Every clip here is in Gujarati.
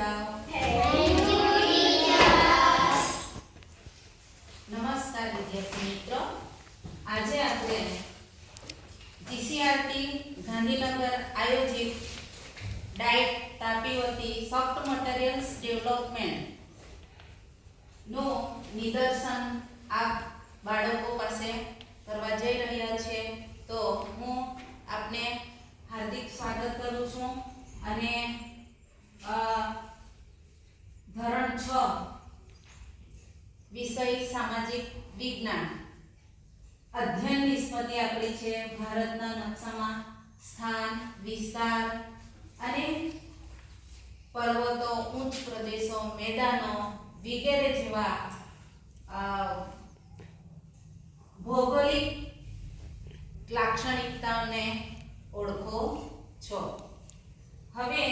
જાઓ. નમસ્કાર વિદ્યાર્થી મિત્રો, આજે આપણે જીસીઆરટી ગાંધીનગર આયોજિત ડાયટ તાપી વતી સોફ્ટ મટીરિયલ્સ ડેવલપમેન્ટ નું નિદર્શન આપ બાળકો પાસે કરવા જઈ રહ્યા છે. તો હું આપને હાર્દિક સ્વાગત કરું છું અને ધોરણ 6 વિષય સામાજિક વિજ્ઞાન અધ્યયન નિષ્પત્તિ આપણી છે. ભારતના નકશામાં સ્થાન, વિસ્તાર અને પર્વતો, ઉચ્ચ પ્રદેશો, મેદાનો વગેરે જેવા ભૌગોલિક લાક્ષણિકતાઓને ઓળખો છો. હવે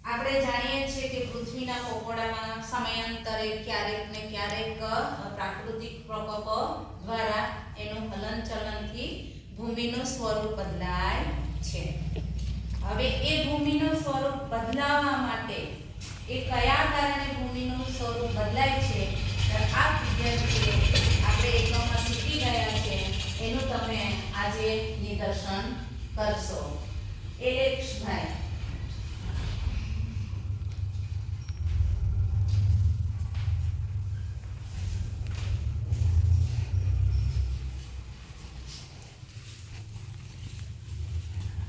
આપણે જાણીએ છીએ કે પૃથ્વીના પોપડામાં સમયાંતરે ક્યારેક ને ક્યારેક પ્રાકૃતિક પ્રકોપો દ્વારા એનું હલનચલનથી ભૂમિનું સ્વરૂપ બદલાય છે. હવે એ ભૂમિનું સ્વરૂપ બદલાવા માટે એ કયા કારણે ભૂમિનું સ્વરૂપ બદલાય છે આ વિદ્યાર્થીએ આપણે એકમમાં શીખી ગયા છે. એનું તમે આજે નિદર્શન કરશો. એલેક્સભાઈ.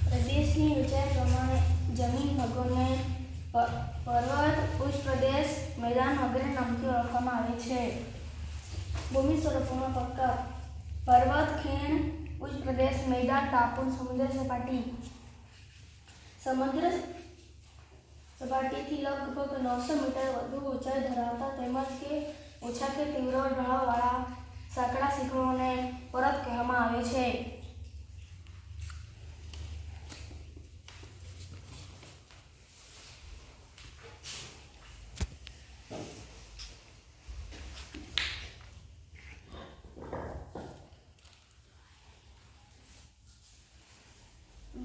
પ્રદેશની ઊંચાઈ પ્રમાણે જમીન ભાગોને પર્વત, ઉચ્ચ પ્રદેશ, મેદાન વગેરે નામથી ઓળખવામાં આવે છે. ભૂમિ સ્વરૂપોમાં પ્રકાર: પર્વત, ખીણ, ઉચ્ચ પ્રદેશ, મેદાન, ટાપુ, સમુદ્ર સપાટી. સમુદ્ર સપાટીથી લગભગ 900 મીટર વધુ ઊંચાઈ ધરાવતા તેમજ કે ઓછા કે તીવ્ર ઢાળવાળા સાંકડા શિખરોને પર્વત કહેવામાં આવે છે.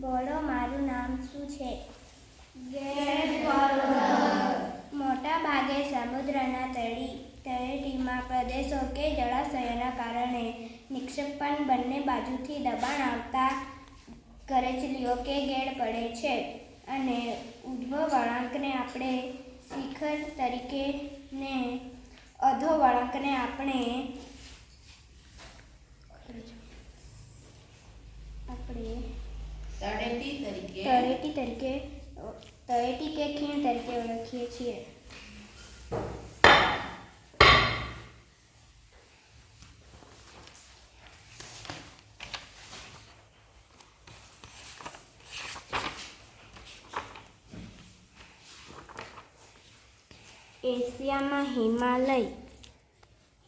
બોલો, મારું નામ શું છે? મોટા ભાગે સમુદ્રના તળેટીમાં પ્રદેશો કે જળાશયોના કારણે નિક્ષેપણ બંને બાજુથી દબાણ આવતા કરચલીઓ કે ગેડ પડે છે અને ઉર્ધ્વ વળાંકને આપણે શિખર તરીકે ને અધો વળાંકને આપણે તળેટી કે ખીણ તરીકે ઓળખીએ છીએ. એશિયામાં હિમાલય,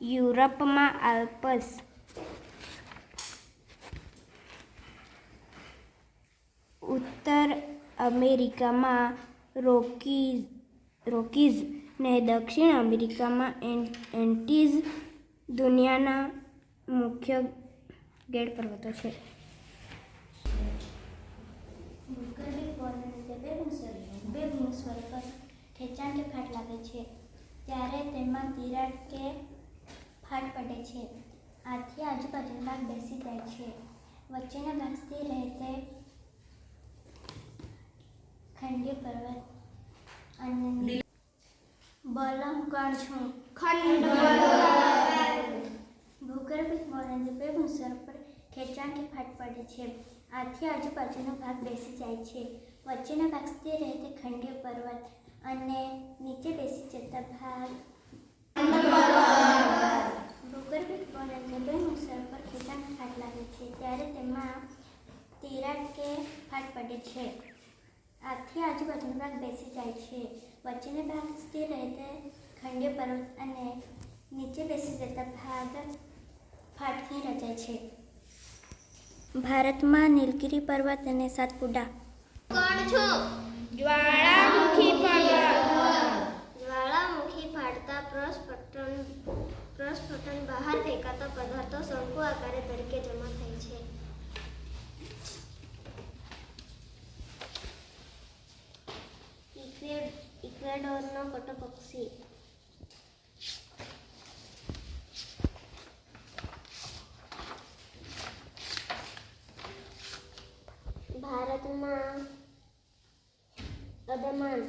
યુરોપમાં આલ્પ્સ, ઉત્તર અમેરિકામાં રોકીઝ ને દક્ષિણ અમેરિકામાં એન્ટીઝ દુનિયાના મુખ્ય ગેડ પર્વતો છે. બે ભૂમિસ્વરૂપ પર ખેંચાણ કે ફાટ લાગે છે ત્યારે તેમાં તિરાડ કે ફાટ પડે છે. આથી આજુબાજુનો ભાગ બેસી જાય છે. વચ્ચેના ભાગ સ્થિર રહે તે ખંડીય પર્વત અને બોલો, હું કોણ છું? ભૂગર્ભિક મોરંજો બે ભૂસ્વરૂપ પર ખેંચાણ કે ફાટ પડે છે. આથી આજુબાજુનો ભાગ બેસી જાય છે. વચ્ચેનો ભાગ સ્થિર રહે તે ખંડીય પર્વત અને નીચે બેસી જતા ભાગ ભૂગર્ભિક મોરંજો બે ભૂસ્વરૂપ પર ખેંચાણ કે ફાટ લાગે છે ત્યારે તેમાં તિરાડ કે ફાટ પડે છે. આથી આજુબાજુનો ભાગ બેસી જાય છે. વચ્ચેનો ભાગ સ્થિર રહે તે ખંડીય પર્વત અને નીચે બેસી જતા ભાગ ફાટથી રચાય છે. ભારતમાં નીલગિરી પર્વત અને સાતપુડા. કોણ છું? જ્વાળામુખી ફાટતા પ્રસ્ફોટન બહાર ફેંકાતા પદાર્થો શંકુ આકારે તરીકે જમા થાય છે. રણનો કટોપક્ષી. ભારતમાં અદમાન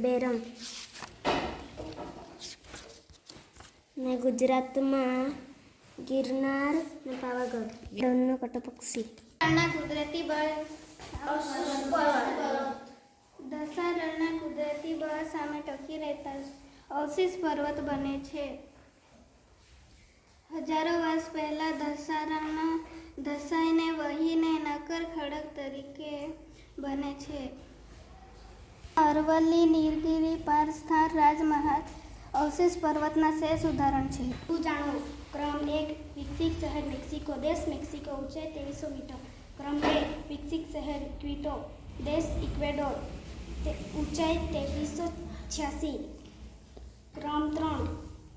બેરમ ને ગુજરાતમાં ગિરનાર ને પાવાગઢ. રણનો કટોપક્ષી. રણના કુદરતી બળ દશારણના કુદરતી બળ સામે ટકી રહેતા અવશેષ પર્વત બને છે. હજારો વર્ષ પહેલા ધસાઈને વહીને નક્કર ખડક તરીકે બને છે. અરવલ્લી નીલગિરી પારસ્થાન રાજમહાલ અવશેષ પર્વતના શ્રેષ્ઠ ઉદાહરણ છે. જાણો. ક્રમ 1 વિકસિત શહેર મેક્સિકો દેશ મેક્સિકો ઊંચાઈ 2300 મીટર. ક્રમ 2 વિકસિત શહેર ક્વિટો દેશ ઇક્વેડોર ઊંચાઈ 2386. ક્રમ 3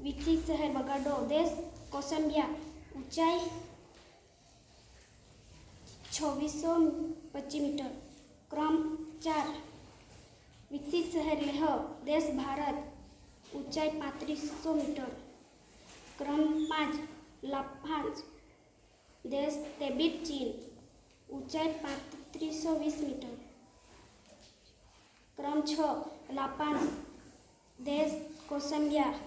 વિકસિત શહેર બગાડો દેશ કોલંબિયા ઊંચાઈ 2625 મીટર. ક્રમ 4 વિકસિત શહેર લેહ દેશ ભારત ઊંચાઈ 3500 મીટર. ક્રમ 5 લાફાંસ દેશ તિબેટ ચીન ઊંચાઈ 3520 મીટર. ક્રમ 6 લાફાંસ દેશ કોલંબિયા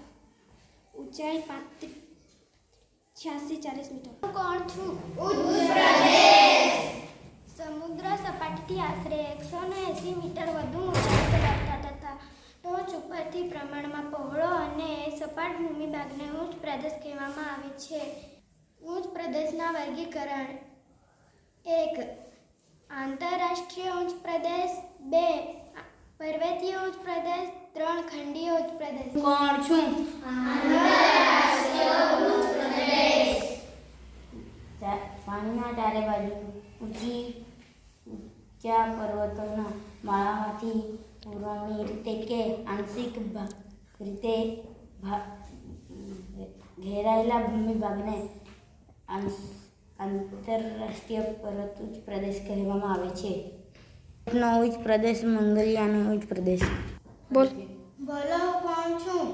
ઊંચાઈ 8640 મીટર. હું કોણ છું? સમુદ્ર સપાટીથી આશરે 180 મીટર વધુ ઊંચાઈ ધરાવતા તથા ટોચ ઉપરથી પ્રમાણમાં પહોળો અને સપાટ ભૂમિભાગને ઉચ્ચ પ્રદેશ કહેવામાં આવે છે. ઉચ્ચ પ્રદેશના વર્ગીકરણ 1 આંતરરાષ્ટ્રીય ઉચ્ચ પ્રદેશ 2 પર્વતીય ઉચ્ચ પ્રદેશ 3 ખંડીય ઉચ્ચ પ્રદેશ. કોણ છું? પાણીના ચારે બાજુ ઊંચા પર્વતોના માળામાંથી પૂર્વની રીતે કે આંશિક રીતે ઘેરાયેલા ભૂમિભાગને આંતરરાષ્ટ્રીય પર્વત ઉચ્ચ પ્રદેશ કહેવામાં આવે છે. ભારતનો ઉચ્ચ પ્રદેશ મંગોલિયાનો ઉચ્ચ પ્રદેશ. બોલો હું કોણ છું?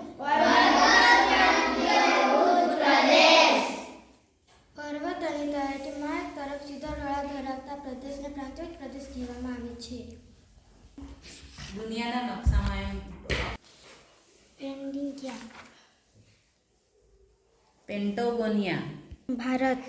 પર્વત અને તળેટીમાં તરફ સીધો ઢોળાવ ધરાવતા પ્રદેશને પ્રાંતિક પ્રદેશ કહેવામાં આવે છે. દુનિયાના નકશામાં પેન્ટાગોનિયા ભારત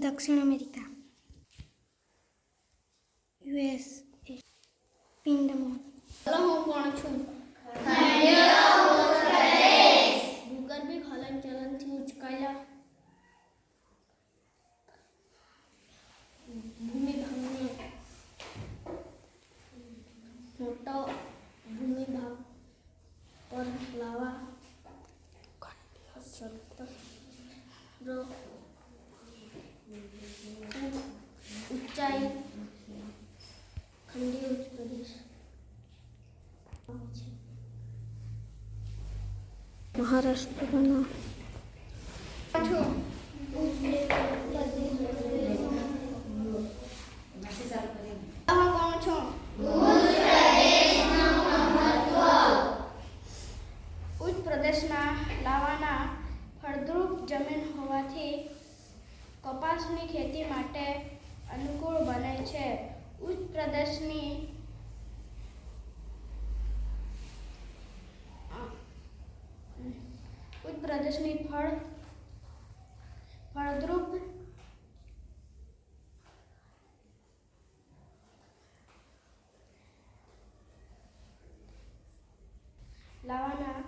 દક્ષિણ અમેરિકા USA પિંડમોન. હું કોણ છું? ભૂગર્ભિક હલનચલનથી ઉચકાયેલા ભૂમિભાગને મોટો ભૂમિભાગ પર લાવા ઊંચાઈ ખંડીય ઉચ્ચ પ્રદેશ. મહારાષ્ટ્રના ઉચ્ચ પ્રદેશના લાવાના ફળદ્રુપ જમીન હોવાથી કપાસની ખેતી માટે અનુકૂળ બને છે. ઉચ્ચ પ્રદેશની ફળદ્રુપ લાવાના